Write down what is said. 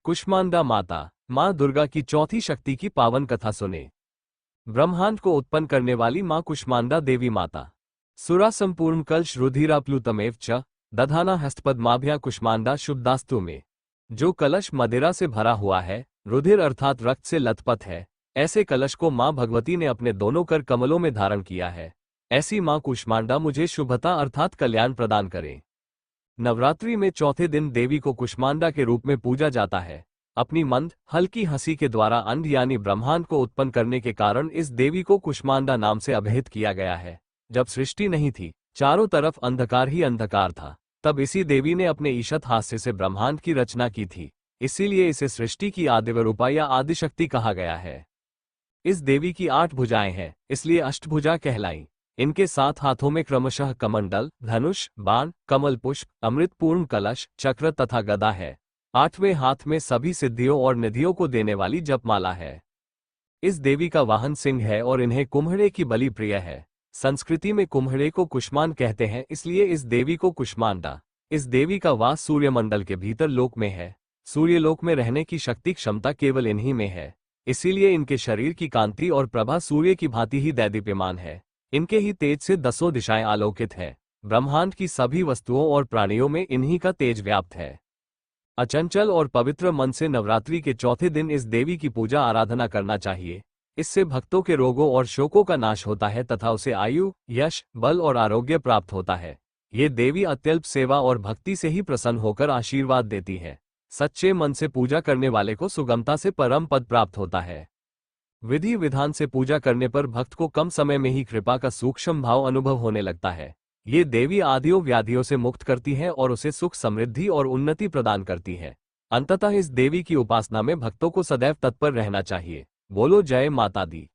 कुष्मांडा माता, मां दुर्गा की चौथी शक्ति की पावन कथा सुने। ब्रह्मांड को उत्पन्न करने वाली मां कुष्मांडा देवी माता। सुरा संपूर्ण कलश रुधिराप्लुतमेव च दधाना हस्तपद्माभ्या कुष्मांडा शुभदास्तु में। जो कलश मदिरा से भरा हुआ है, रुधिर अर्थात रक्त से लथपथ है, ऐसे कलश को मां भगवती ने अपने दोनों कर कमलों में धारण किया है। ऐसी मां कुष्मांडा मुझे शुभता अर्थात कल्याण प्रदान करे। नवरात्रि में चौथे दिन देवी को कुष्मांडा के रूप में पूजा जाता है। अपनी मंद हल्की हंसी के द्वारा अंड यानी ब्रह्मांड को उत्पन्न करने के कारण इस देवी को कुष्मांडा नाम से अभिहित किया गया है। जब सृष्टि नहीं थी, चारों तरफ अंधकार ही अंधकार था, तब इसी देवी ने अपने ईशत हास्य से ब्रह्मांड की रचना की थी। इसीलिए इसे सृष्टि की आदिवरूपा या आदिशक्ति कहा गया है। इस देवी की 8 भुजाएं हैं, इसलिए अष्टभुजा कहलाई। इनके 7 हाथों में क्रमशः कमंडल, धनुष, बाण, कमल पुष्प, अमृतपूर्ण कलश, चक्र तथा गदा है। 8वें हाथ में सभी सिद्धियों और निधियों को देने वाली जपमाला है। इस देवी का वाहन सिंह है और इन्हें कुम्हड़े की बलि प्रिय है। संस्कृति में कुम्हड़े को कुष्मान कहते हैं, इसलिए इस देवी को कुष्मांडा। इस देवी का वास सूर्यमंडल के भीतर लोक में है। सूर्यलोक में रहने की शक्ति क्षमता केवल इन्हीं में है। इसीलिए इनके शरीर की कांति और प्रभा सूर्य की भांति ही दैदीप्यमान है। इनके ही तेज से 10 दिशाएं आलोकित है। ब्रह्मांड की सभी वस्तुओं और प्राणियों में इन्हीं का तेज व्याप्त है। अचंचल और पवित्र मन से नवरात्रि के चौथे दिन इस देवी की पूजा आराधना करना चाहिए। इससे भक्तों के रोगों और शोकों का नाश होता है तथा उसे आयु, यश, बल और आरोग्य प्राप्त होता है। ये देवी अत्यल्प सेवा और भक्ति से ही प्रसन्न होकर आशीर्वाद देती है। सच्चे मन से पूजा करने वाले को सुगमता से परम पद प्राप्त होता है। विधि विधान से पूजा करने पर भक्त को कम समय में ही कृपा का सूक्ष्म भाव अनुभव होने लगता है। ये देवी आदियों व्याधियों से मुक्त करती है और उसे सुख, समृद्धि और उन्नति प्रदान करती है। अंततः इस देवी की उपासना में भक्तों को सदैव तत्पर रहना चाहिए। बोलो जय माता दी।